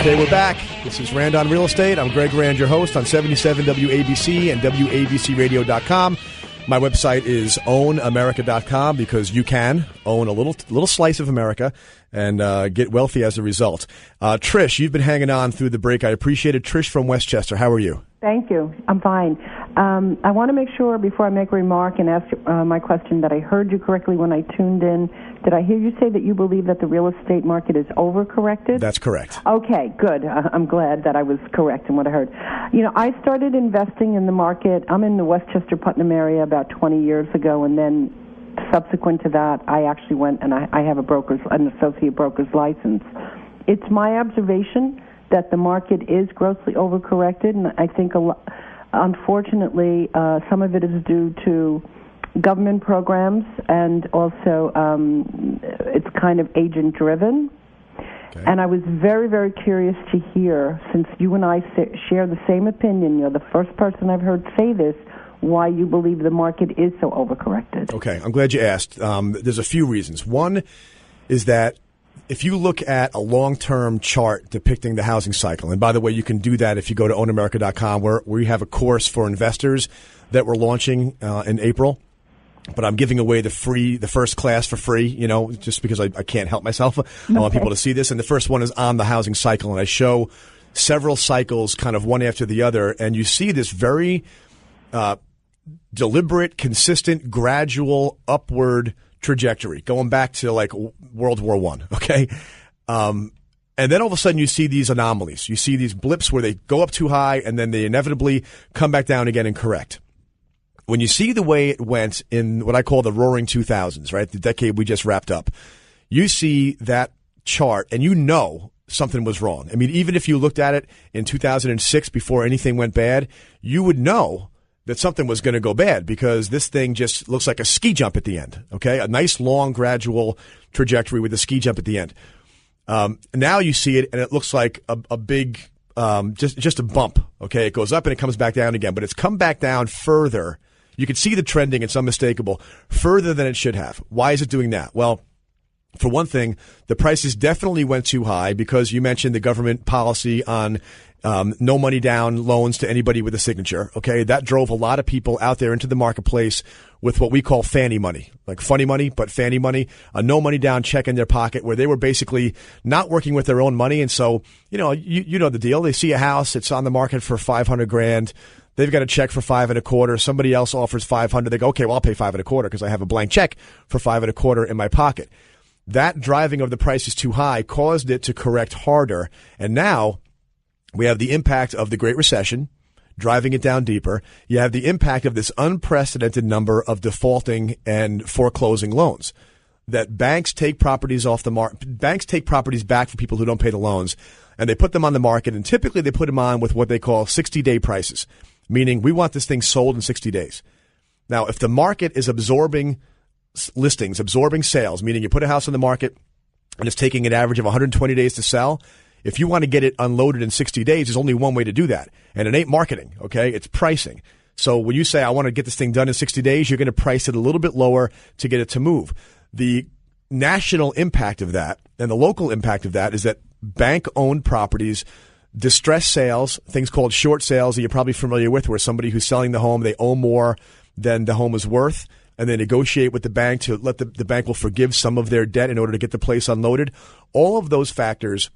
Okay, we're back. This is Rand on Real Estate. I'm Greg Rand, your host on 77 WABC and WABCRadio.com. My website is ownamerica.com because you can own a little slice of America and get wealthy as a result. Trish, you've been hanging on through the break. I appreciate it. Trish from Westchester, how are you? Thank you. I'm fine. I want to make sure before I make a remark and ask my question that I heard you correctly when I tuned in. Did I hear you say that you believe that the real estate market is overcorrected? That's correct. Okay, good. I'm glad that I was correct in what I heard. You know, I started investing in the market. I'm in the Westchester Putnam area about 20 years ago, and then subsequent to that, I actually went and I have an associate broker's license. It's my observation that the market is grossly overcorrected, and I think unfortunately some of it is due to government programs, and also it's kind of agent-driven. Okay. And I was very, very curious to hear, since you and I share the same opinion, you're the first person I've heard say this, why you believe the market is so overcorrected. Okay, I'm glad you asked. There's a few reasons. One is that if you look at a long-term chart depicting the housing cycle, and by the way, you can do that if you go to ownamerica.com, where we have a course for investors that we're launching in April. But I'm giving away the first class for free, you know, just because I can't help myself. I want people to see this. And the first one is on the housing cycle. And I show several cycles kind of one after the other. And you see this very deliberate, consistent, gradual upward trajectory going back to like World War I. Okay. And then all of a sudden you see these anomalies. You see these blips where they go up too high and then they inevitably come back down again and correct. When you see the way it went in what I call the roaring 2000s, right, the decade we just wrapped up, you see that chart and you know something was wrong. I mean, even if you looked at it in 2006 before anything went bad, you would know that something was going to go bad because this thing just looks like a ski jump at the end, okay? A nice, long, gradual trajectory with a ski jump at the end. Now you see it and it looks like a big just a bump, okay? It goes up and it comes back down again, but it's come back down further. You can see the trending, it's unmistakable, further than it should have. Why is it doing that? Well, for one thing, the prices definitely went too high because you mentioned the government policy on no money down loans to anybody with a signature. Okay, that drove a lot of people out there into the marketplace with what we call Fannie money, like funny money, but Fannie money, a no money down check in their pocket where they were basically not working with their own money. And so, you know the deal. They see a house, it's on the market for $500,000. They've got a check for $525. Somebody else offers $500. They go, okay, well, I'll pay $525 because I have a blank check for $525 in my pocket. That driving of the prices too high caused it to correct harder. And now we have the impact of the Great Recession driving it down deeper. You have the impact of this unprecedented number of defaulting and foreclosing loans. That banks take properties off the market. Banks take properties back from people who don't pay the loans, and they put them on the market. And typically they put them on with what they call 60-day prices, meaning we want this thing sold in 60 days. Now, if the market is absorbing listings, absorbing sales, meaning you put a house on the market and it's taking an average of 120 days to sell, if you want to get it unloaded in 60 days, there's only one way to do that. And it ain't marketing, okay? It's pricing. So when you say, I want to get this thing done in 60 days, you're going to price it a little bit lower to get it to move. The national impact of that and the local impact of that is that bank-owned properties, distress sales, things called short sales that you're probably familiar with, where somebody who's selling the home, they owe more than the home is worth, and they negotiate with the bank to let the bank will forgive some of their debt in order to get the place unloaded. All of those factors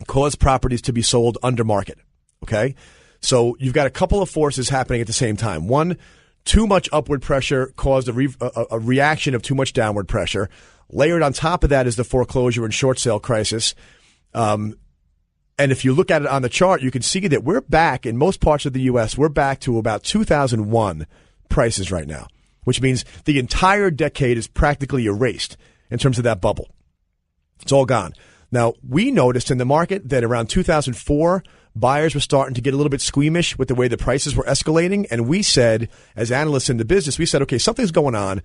cause properties to be sold under market, okay? So you've got a couple of forces happening at the same time. One, too much upward pressure caused a reaction of too much downward pressure. Layered on top of that is the foreclosure and short sale crisis. And if you look at it on the chart, you can see that we're back in most parts of the U.S., we're back to about 2001 prices right now, which means the entire decade is practically erased in terms of that bubble. It's all gone. Now, we noticed in the market that around 2004, buyers were starting to get a little bit squeamish with the way the prices were escalating. And we said, as analysts in the business, we said, okay, something's going on.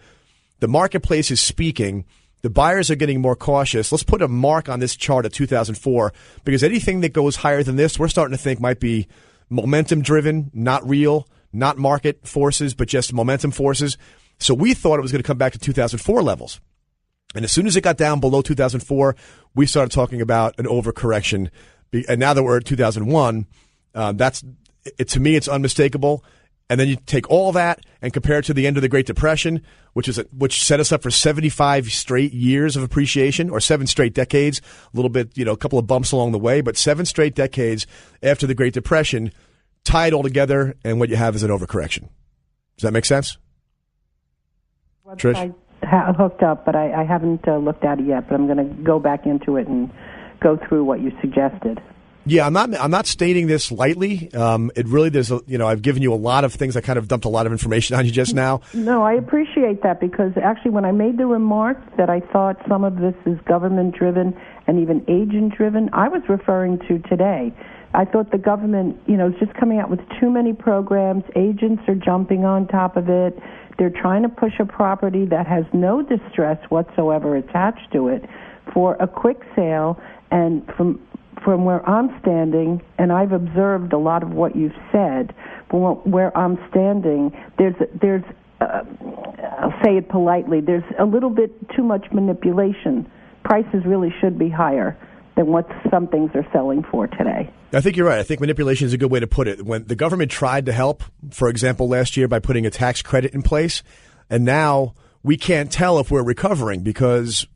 The marketplace is speaking. The buyers are getting more cautious. Let's put a mark on this chart of 2004 because anything that goes higher than this, we're starting to think might be momentum driven, not real, not market forces, but just momentum forces. So we thought it was going to come back to 2004 levels. And as soon as it got down below 2004, we started talking about an overcorrection And now that we're at 2001, to me, it's unmistakable. And then you take all that and compare it to the end of the Great Depression, which set us up for 75 straight years of appreciation, or 7 straight decades. A little bit, a couple of bumps along the way, but 7 straight decades after the Great Depression, tied all together, and what you have is an overcorrection. Does that make sense? Trish? I hooked up, but I haven't looked at it yet. But I'm going to go back into it and go through what you suggested. Yeah, I'm not stating this lightly. It really, I've given you a lot of things. I kind of dumped a lot of information on you just now. No, I appreciate that, because actually when I made the remark that I thought some of this is government-driven and even agent-driven, I was referring to today. I thought the government, is just coming out with too many programs. Agents are jumping on top of it. They're trying to push a property that has no distress whatsoever attached to it for a quick sale. And from where I'm standing, and I've observed a lot of what you've said, from where I'm standing, there's I'll say it politely, there's a little bit too much manipulation. Prices really should be higher than what some things are selling for today. I think you're right. I think manipulation is a good way to put it. When the government tried to help, for example, last year by putting a tax credit in place, and now we can't tell if we're recovering because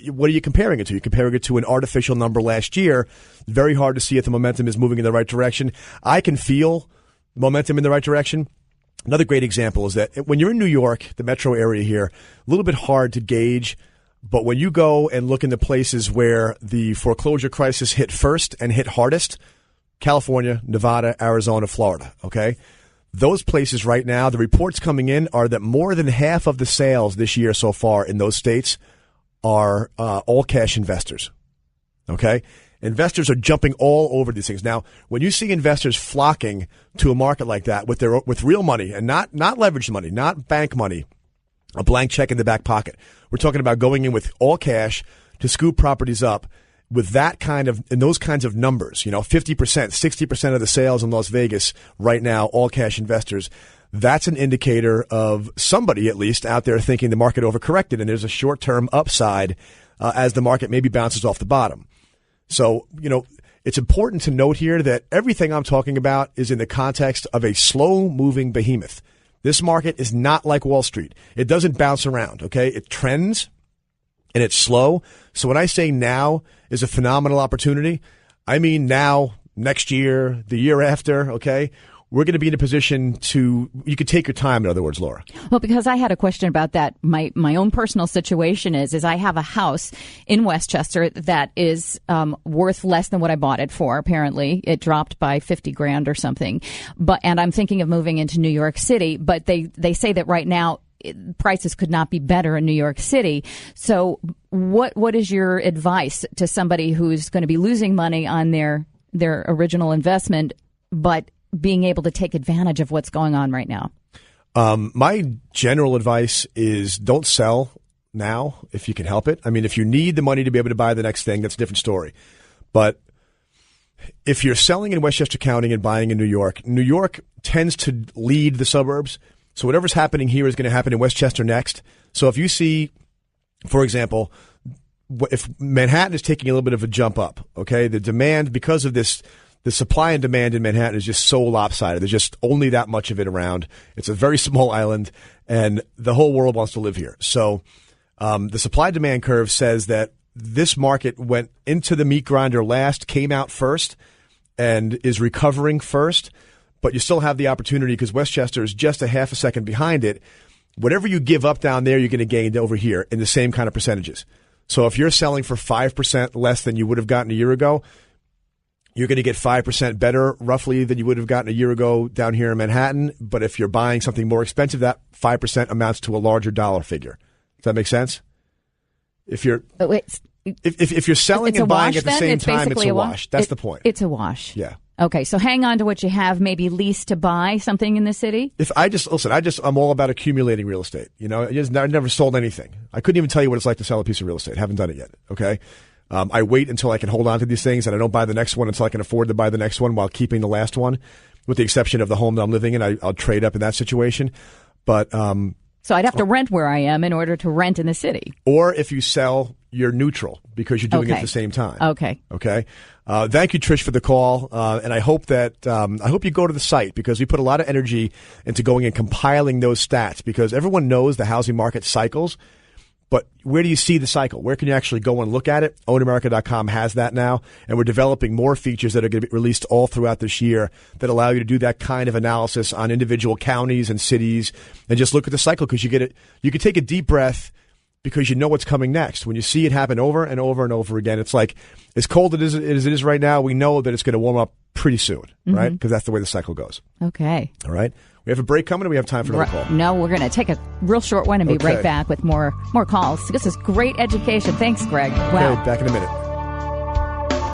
what are you comparing it to? You're comparing it to an artificial number last year. Very hard to see if the momentum is moving in the right direction. I can feel momentum in the right direction. Another great example is that when you're in New York, the metro area here, a little bit hard to gauge. But when you go and look in the places where the foreclosure crisis hit first and hit hardest, California, Nevada, Arizona, Florida, okay? Those places right now, the reports coming in are that more than half of the sales this year so far in those states are all cash investors, okay? Investors are jumping all over these things. Now, when you see investors flocking to a market like that with real money and not leveraged money, not bank money, a blank check in the back pocket. We're talking about going in with all cash to scoop properties up with those kinds of numbers, 50%, 60% of the sales in Las Vegas right now, all cash investors. That's an indicator of somebody, at least, out there thinking the market overcorrected and there's a short-term upside as the market maybe bounces off the bottom. So, it's important to note here that everything I'm talking about is in the context of a slow-moving behemoth. This market is not like Wall Street. It doesn't bounce around, okay? It trends, and it's slow. So when I say now is a phenomenal opportunity, I mean now, next year, the year after, okay? We're going to be in a position you could take your time, in other words, Laura. Well, because I had a question about that. My own personal situation is I have a house in Westchester that is worth less than what I bought it for. Apparently, it dropped by $50,000 or something. And I'm thinking of moving into New York City, but they say that right now prices could not be better in New York City. So what is your advice to somebody who's going to be losing money on their original investment, but being able to take advantage of what's going on right now? My general advice is don't sell now if you can help it. I mean, if you need the money to be able to buy the next thing, that's a different story. But if you're selling in Westchester County and buying in New York tends to lead the suburbs. So whatever's happening here is going to happen in Westchester next. So if you see, for example, if Manhattan is taking a little bit of a jump up, okay, the demand because of this, the supply and demand in Manhattan is just so lopsided. There's just only that much of it around. It's a very small island, and the whole world wants to live here. So the supply-demand curve says that this market went into the meat grinder last, came out first, and is recovering first. But you still have the opportunity because Westchester is just a half a second behind it. Whatever you give up down there, you're going to gain over here in the same kind of percentages. So if you're selling for 5% less than you would have gotten a year ago, you're going to get 5% better, roughly, than you would have gotten a year ago down here in Manhattan. But if you're buying something more expensive, that 5% amounts to a larger dollar figure. Does that make sense? If you're if you're selling and buying at the same time, it's a wash. That's the point. It's a wash. Yeah. Okay, so hang on to what you have, maybe lease to buy something in the city? I'm all about accumulating real estate. I never sold anything. I couldn't even tell you what it's like to sell a piece of real estate. Haven't done it yet. Okay. I wait until I can hold on to these things, and I don't buy the next one until I can afford to buy the next one while keeping the last one, with the exception of the home that I'm living in. I'll trade up in that situation. But so So I'd have to rent where I am in order to rent in the city. Or if you sell, you're neutral because you're doing it Okay. at the same time. Okay. Okay. Thank you, Trish, for the call. And I hope that I hope you go to the site because we put a lot of energy into going and compiling those stats because everyone knows the housing market cycles. But where do you see the cycle? Where can you actually go and look at it? OwnAmerica.com has that now, and we're developing more features that are going to be released all throughout this year that allow you to do that kind of analysis on individual counties and cities and just look at the cycle because you get it. You can take a deep breath because you know what's coming next. When you see it happen over and over and over again, it's like as cold as it is right now, we know that it's going to warm up pretty soon, right? Because that's the way the cycle goes. Okay. All right. We have a break coming, and we have time for another call. No, we're going to take a real short one and be Okay. right back with more calls. This is great education. Thanks, Greg. Wow. Okay, back in a minute.